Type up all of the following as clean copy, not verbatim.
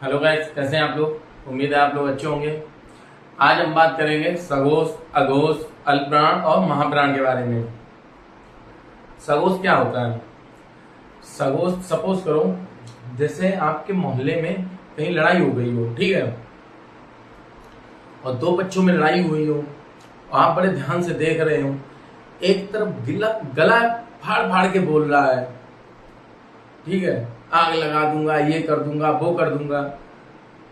Hello guys, कैसे हैं आप लोग। उम्मीद है आप लोग अच्छे होंगे। आज हम बात करेंगे सघोष, अघोष, अल्पप्राण और महाप्राण के बारे में। सघोष क्या होता है। सघोष सपोज करो जैसे आपके मोहल्ले में कहीं लड़ाई हो गई हो, ठीक है, और दो बच्चों में लड़ाई हुई हो, आप बड़े ध्यान से देख रहे हो। एक तरफ गला फाड़ फाड़ के बोल रहा है, ठीक है, आग लगा दूंगा, ये कर दूंगा, वो कर दूंगा,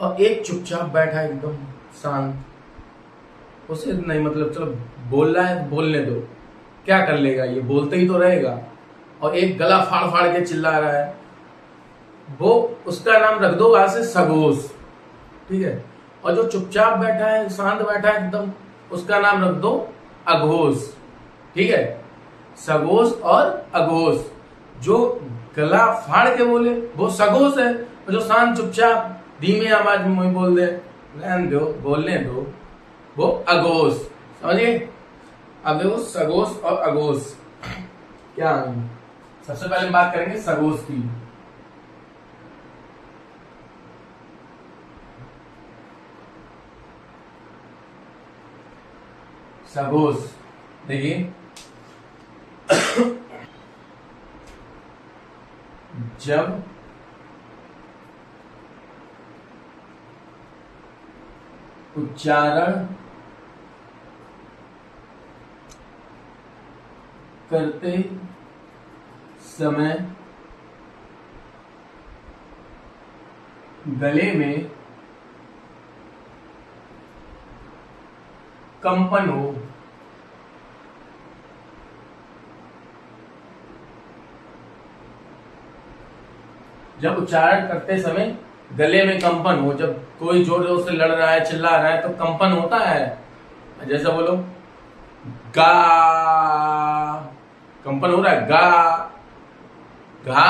और एक चुपचाप बैठा है एकदम शांत। उसे नहीं, मतलब चलो बोल रहा है तो बोलने दो, क्या कर लेगा, ये बोलते ही तो रहेगा। और एक गला फाड़ फाड़ के चिल्ला रहा है, वो उसका नाम रख दो आज से सघोष, ठीक है। और जो चुपचाप बैठा है, शांत बैठा है एकदम, उसका नाम रख दो अघोष, ठीक है। सघोष और अघोष, जो गला फाड़ के बोले वो सघोष है, और जो शांत चुपचाप धीमे आवाज में बोल दे, रहने दो, बोलने दो, वो अघोष। समझिए। अब देखो सघोष और अघोष क्या है। सबसे पहले बात करेंगे सघोष की। सघोष देखिए, जब उच्चारण करते समय गले में कंपन हो, जब उच्चारण करते समय गले में कंपन हो, जब कोई जोर जोर से लड़ रहा है, चिल्ला रहा है, तो कंपन होता है। जैसे बोलो गा, कंपन हो रहा है, गा गा,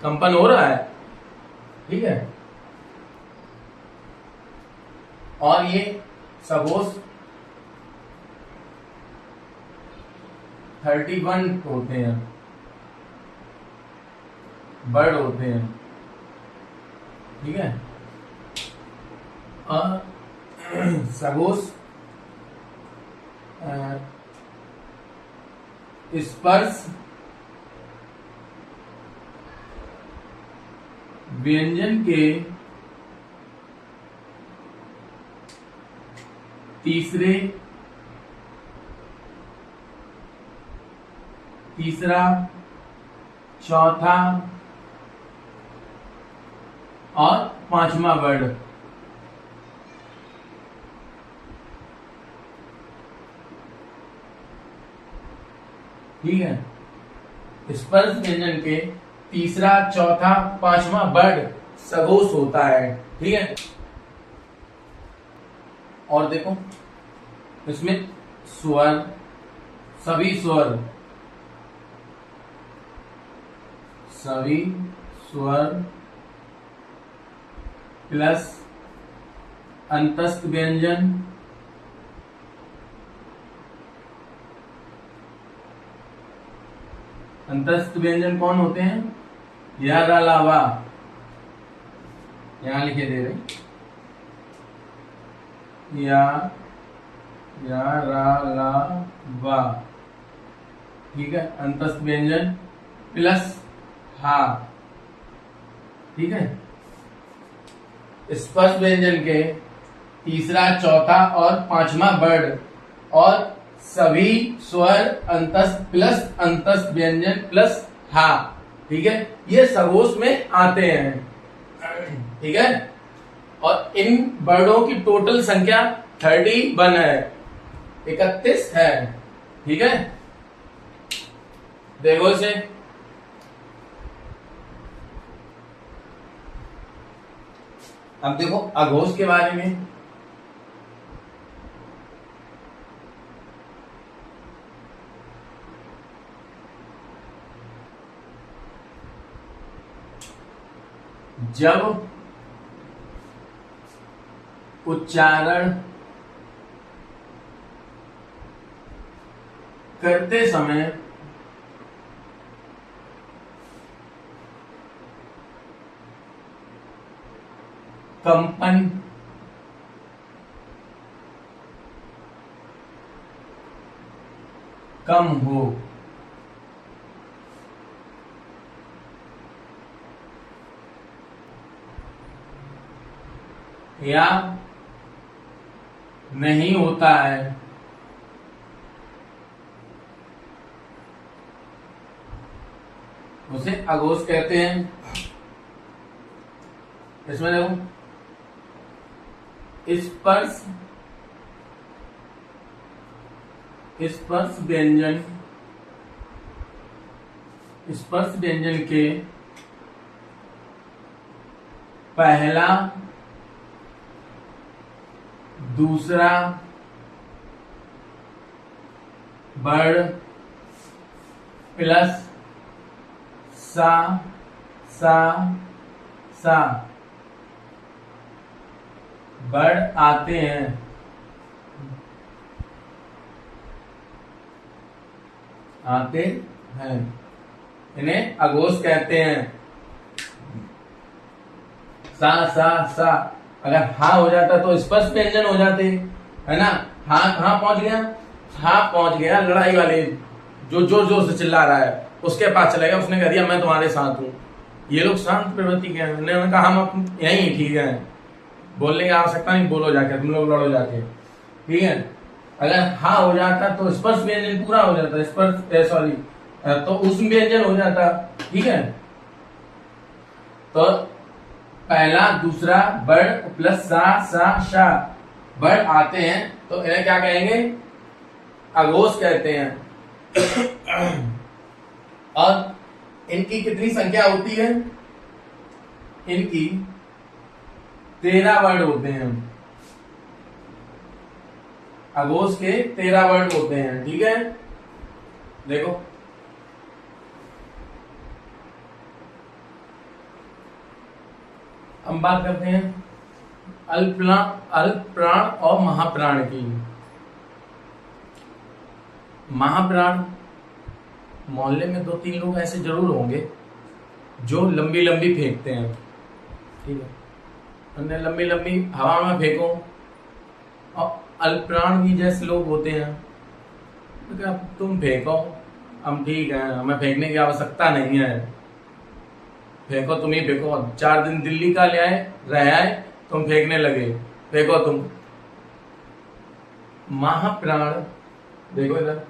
कंपन हो रहा है, ठीक है। और ये सघोष 31 होते हैं, वर्ड होते हैं, ठीक है। और सघोष स्पर्श व्यंजन के तीसरा, चौथा और पांचवा वर्ड, ठीक है। स्पर्श व्यंजन के तीसरा, चौथा, पांचवा वर्ड सघोष होता है, ठीक है। और देखो इसमें स्वर, सभी स्वर प्लस अंतस्थ व्यंजन, अंतस्थ व्यंजन कौन होते हैं, या रा ला वा, यहां लिखे दे रहे, या रा ला वा, ठीक है। अंतस्थ व्यंजन प्लस हा, ठीक है। स्पर्श व्यंजन के तीसरा, चौथा और पांचवा वर्ड और सभी स्वर अंतस्थ प्लस अंतस्थ व्यंजन प्लस हा, ठीक है, ये सघोष में आते हैं, ठीक है। और इन वर्डों की टोटल संख्या 31 है, 31 है, ठीक है। देखो इसे, अब देखो अघोष के बारे में। जब उच्चारण करते समय कंपन, कम हो, या नहीं होता है, उसे अघोष कहते हैं। इसमें देखो, स्पर्श स्पर्श व्यंजन के पहला, दूसरा वर्ण प्लस सा वर्ण आते हैं। इन्हें अघोष कहते हैं। सा अगर हा हो जाता तो स्पर्श व्यंजन हो जाते, है ना। हा पहुंच गया लड़ाई वाले जो जोर जोर से चिल्ला रहा है उसके पास चला गया, उसने कह दिया मैं तुम्हारे साथ हूं। ये लोग शांत प्रवृत्ति के हैं, उन्होंने कहा हम यहीं ठीक है, बोलने की आवश्यकता नहीं, बोलो जाके, तुम लोग लड़ो जाके, ठीक है। अगर हा हो जाता तो स्पर्श व्यंजन पूरा हो जाता, तो उस व्यंजन हो जाता, ठीक है। तो पहला, दूसरा वर्ण प्लस सा वर्ण आते हैं तो इन्हें क्या कहेंगे? अघोष कहते हैं। और इनकी कितनी संख्या होती है? इनकी 13 वर्ण होते हैं। अघोष के 13 वर्ण होते हैं, ठीक है। देखो, हम बात करते हैं अल्पप्राण और महाप्राण की। महाप्राण, मोहल्ले में 2-3 लोग ऐसे जरूर होंगे जो लंबी लंबी फेंकते हैं, ठीक है। उन्हें लंबी लंबी हवा में फेंको। और अल्पप्राण भी जैसे लोग होते हैं तो क्या तुम फेंको, हम ठीक है, हमें फेंकने की आवश्यकता नहीं है, फेंको, तुम ही फेंको। 4 दिन दिल्ली का ले आए, रह आए, तुम फेंकने लगे, फेंको तुम। महाप्राण, देखो इधर,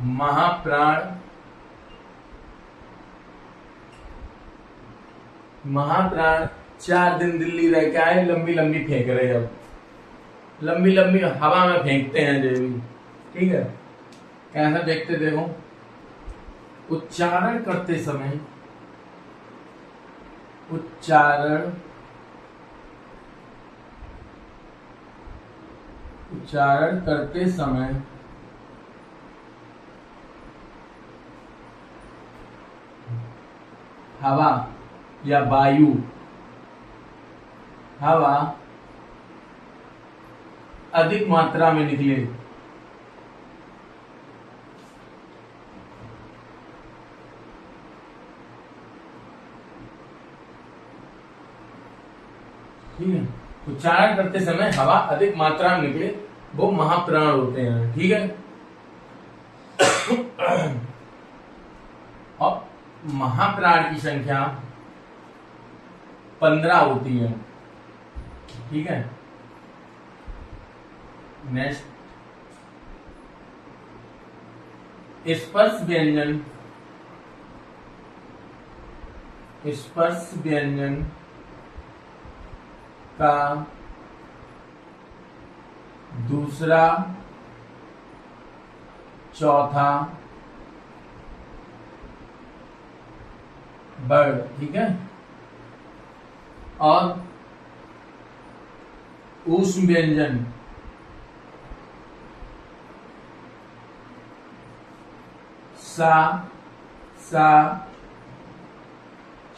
महाप्राण 4 दिन दिल्ली रह के आए, लंबी लंबी फेंक रहे, अब लंबी लंबी हवा में फेंकते हैं जो भी, ठीक है। कैसा देखते, देखो, उच्चारण करते समय हवा या वायु, हवा अधिक मात्रा में निकले, ठीक है। उच्चारण करते समय हवा अधिक मात्रा में निकले, वो महाप्राण होते हैं, ठीक है। और महाप्राण की संख्या 15 होती है, ठीक है। नेक्स्ट, स्पर्श व्यंजन का दूसरा, चौथा वर्ण, ठीक है। और ऊष्म व्यंजन सा,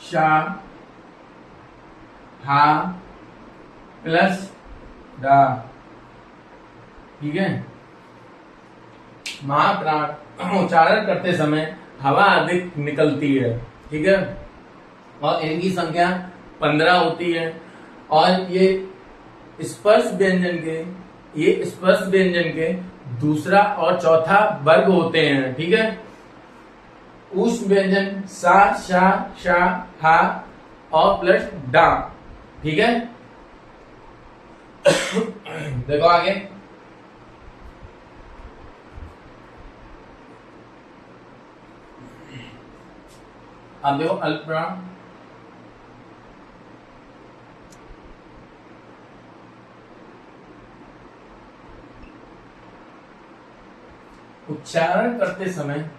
शा, हा प्लस डा, ठीक है। महाप्राण उच्चारण करते समय हवा अधिक निकलती है, ठीक है। और इनकी संख्या 15 होती है। और ये स्पर्श व्यंजन के दूसरा और चौथा वर्ग होते हैं, ठीक है। ऊष्म व्यंजन सा, शा, शा, हा और प्लस डा, ठीक है। देखो आगे, अब देखो अल्पप्राण। उच्चारण करते समय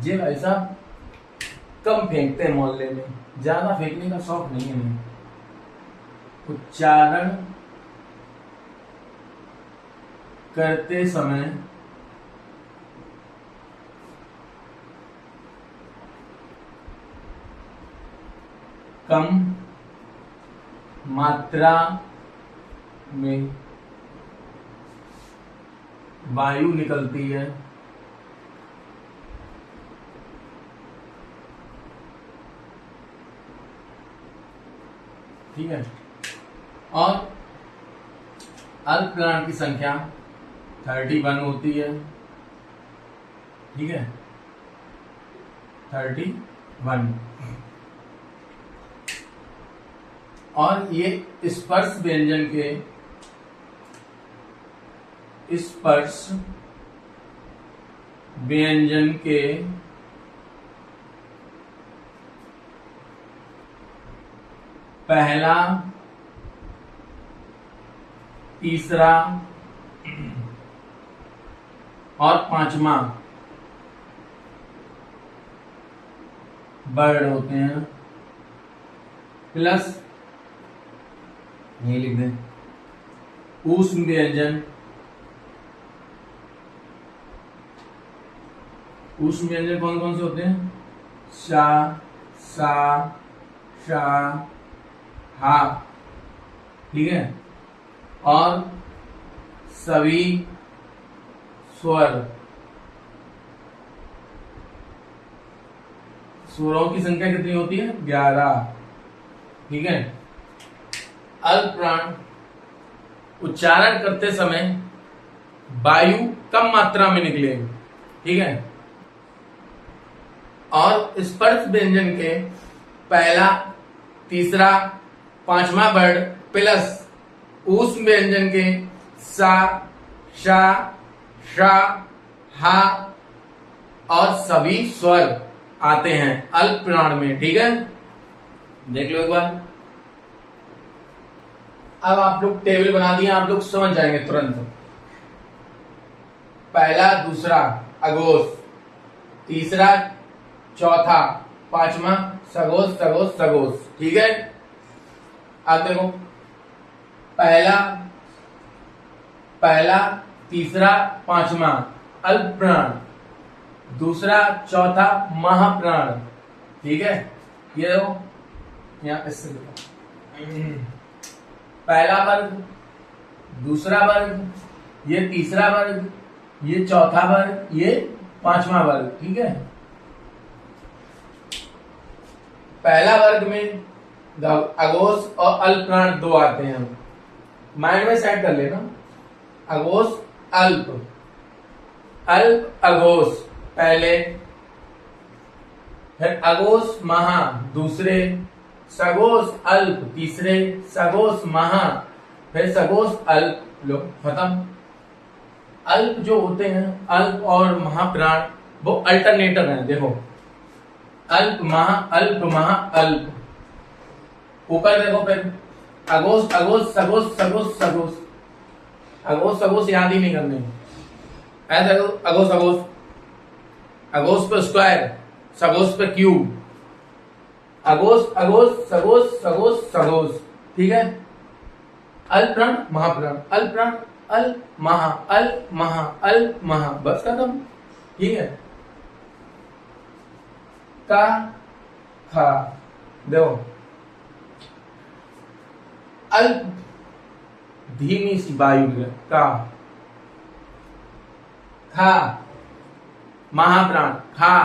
जे ऐसा कम फेंकते हैं मोहल्ले में, ज्यादा फेंकने का शौक नहीं है हमें। उच्चारण करते समय कम मात्रा में वायु निकलती है, ठीक है। और अल्पप्राण की संख्या 31 होती है, ठीक है, 31। और ये स्पर्श व्यंजन के पहला, तीसरा और पांचवा वर्ड होते हैं, प्लस ये लिख दें ऊष्म व्यंजन। ऊष्म व्यंजन कौन कौन से होते हैं? शा, सा, शा, हा, ठीक है। और सभी स्वरों की संख्या कितनी होती है? 11, ठीक है। अल्पप्राण उच्चारण करते समय वायु कम मात्रा में निकले, ठीक है। और स्पर्श व्यंजन के पहला, तीसरा, पांचवा वर्ड प्लस ऊष्म व्यंजन के सा, शा, शा, हा और सभी स्वर आते हैं अल्पप्राण में, ठीक है। देख लो एक बार। अब आप लोग टेबल बना दिए, आप लोग समझ जाएंगे तुरंत। पहला, दूसरा अघोष, तीसरा, चौथा, पांचवा सघोष, सघोष, सघोष, ठीक है। अब देखो पहला, तीसरा, पांचवा अल्पप्राण, दूसरा, चौथा महाप्राण, ठीक है। ये देखो यहां इससे देखो, पहला वर्ग, दूसरा वर्ग, ये तीसरा वर्ग, ये चौथा वर्ग, ये पांचवा वर्ग, ठीक है। पहला वर्ग में अघोष और अल्पप्राण दो आते हैं, माइंड में सेट कर लेना। अघोष, अल्प, अल्प अघोष पहले, फिर अघोष महा दूसरे, सघोष अल्प तीसरे, सघोष महा, फिर सघोष अल्प, लो खत्म। अल्प जो होते हैं, अल्प और महाप्राण, वो अल्टरनेटर हैं। देखो अल्प महा, अल्प महा, अल्प। ऊपर देखो फिर अघोष, अघोष, सघोष, सघोष, सघोष। अघोष सघोष याद ही नहीं करने, ऐसा अघोष अघोष, अघोष पे स्क्वायर, सघोष पे क्यूब, अघोष अघोष, सघोष सघोष सघोष, ठीक है। अल्पप्राण महाप्राण, अल्पप्राण अल्प महा, अल्प महा, अल्प महा, बस खत्म, ठीक है। का, खा, देखो अल्प धीमी सी वायु का, खा, महाप्राण, खा,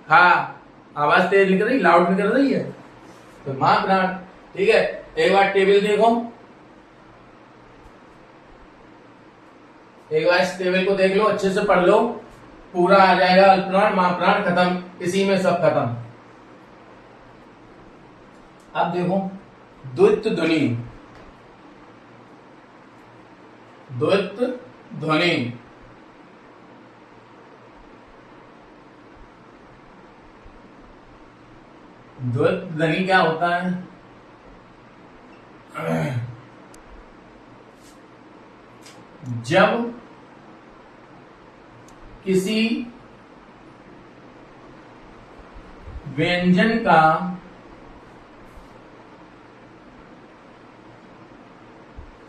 खा, आवाज तेज निकल रही, लाउड निकल रही है, तो महाप्राण। ठीक है, एक बार टेबल देखो, एक बार इस टेबल को देख लो, अच्छे से पढ़ लो, पूरा आ जाएगा। अल्पप्राण महाप्राण खत्म, इसी में सब खत्म। अब देखो द्वित्व ध्वनि, द्वित्व ध्वनि द्वित्व ध्वनि क्या होता है? जब किसी व्यंजन का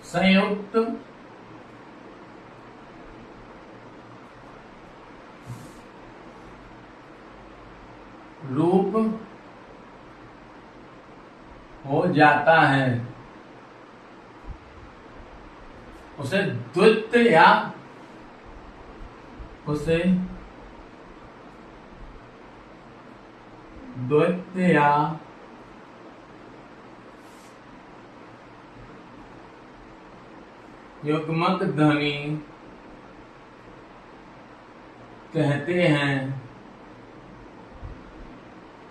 संयुक्त रूप हो जाता है, उसे द्वित्व या उसे द्वित्व या युग्मक ध्वनि कहते हैं।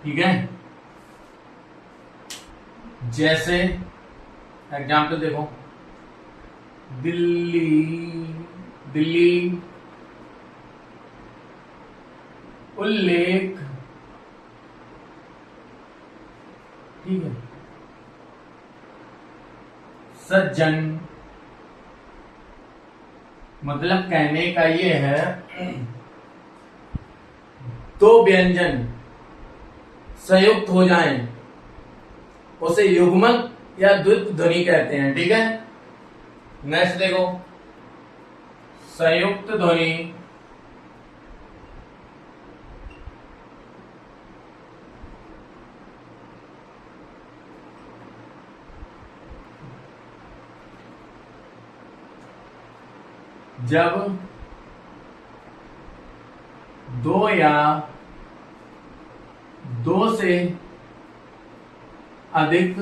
ठीक है, जैसे एग्जाम्पल देखो, दिल्ली, दिल्ली, उल्लेख। ठीक है, सज्जन। मतलब कहने का ये है, दो व्यंजन संयुक्त हो जाएं, उसे युग्मक या द्वित्व ध्वनि कहते हैं। ठीक है, नेक्स्ट देखो, संयुक्त ध्वनि जब दो या दो से अधिक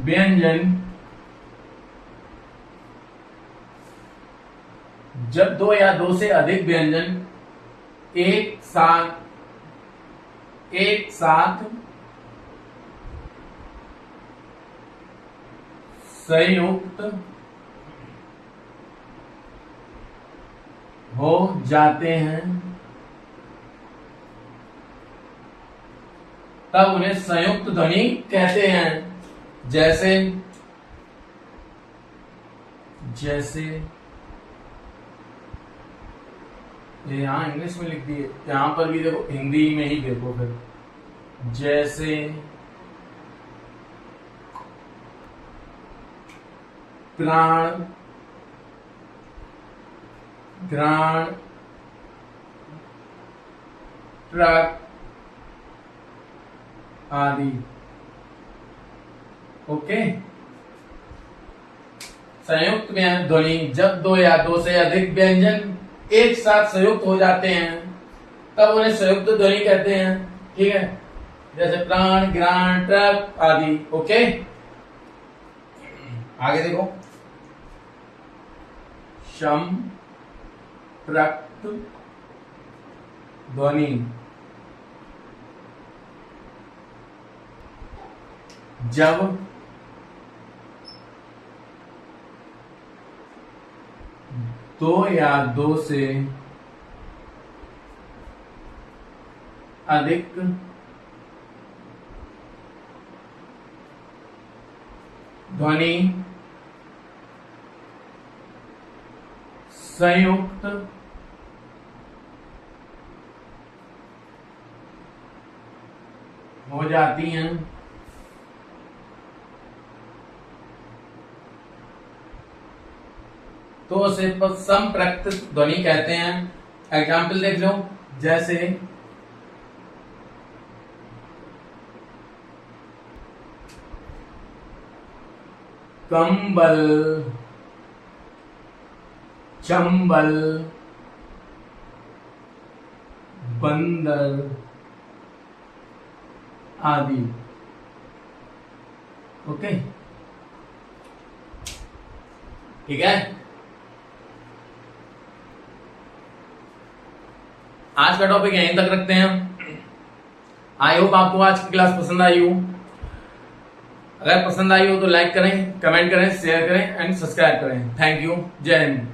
व्यंजन, जब दो या दो से अधिक व्यंजन एक साथ संयुक्त हो जाते हैं, तब उन्हें संयुक्त ध्वनि कहते हैं। जैसे ये यहां इंग्लिश में लिख दिए, यहां पर भी देखो हिंदी में ही देखो फिर। जैसे प्राण, घ्राण, ट्रक आदि। ओके, संयुक्त ध्वनि जब दो या दो से अधिक व्यंजन एक साथ संयुक्त हो जाते हैं, तब उन्हें संयुक्त ध्वनि कहते हैं। ठीक है, जैसे प्राण, घ्राण, ट्रक आदि। ओके, आगे देखो, शम प्रक्त ध्वनि जब दो या दो से अधिक ध्वनि संयुक्त हो जाती हैं, तो उसे संप्रक्त ध्वनि कहते हैं। एग्जाम्पल देख लो, जैसे कंबल, चंबल, बंदर आदि। ओके, ठीक है। आज का टॉपिक यहीं तक रखते हैं। आई होप आपको आज की क्लास पसंद आई हो। अगर पसंद आई हो तो लाइक करें, कमेंट करें, शेयर करें एंड सब्सक्राइब करें। Thank you. जय हिंद।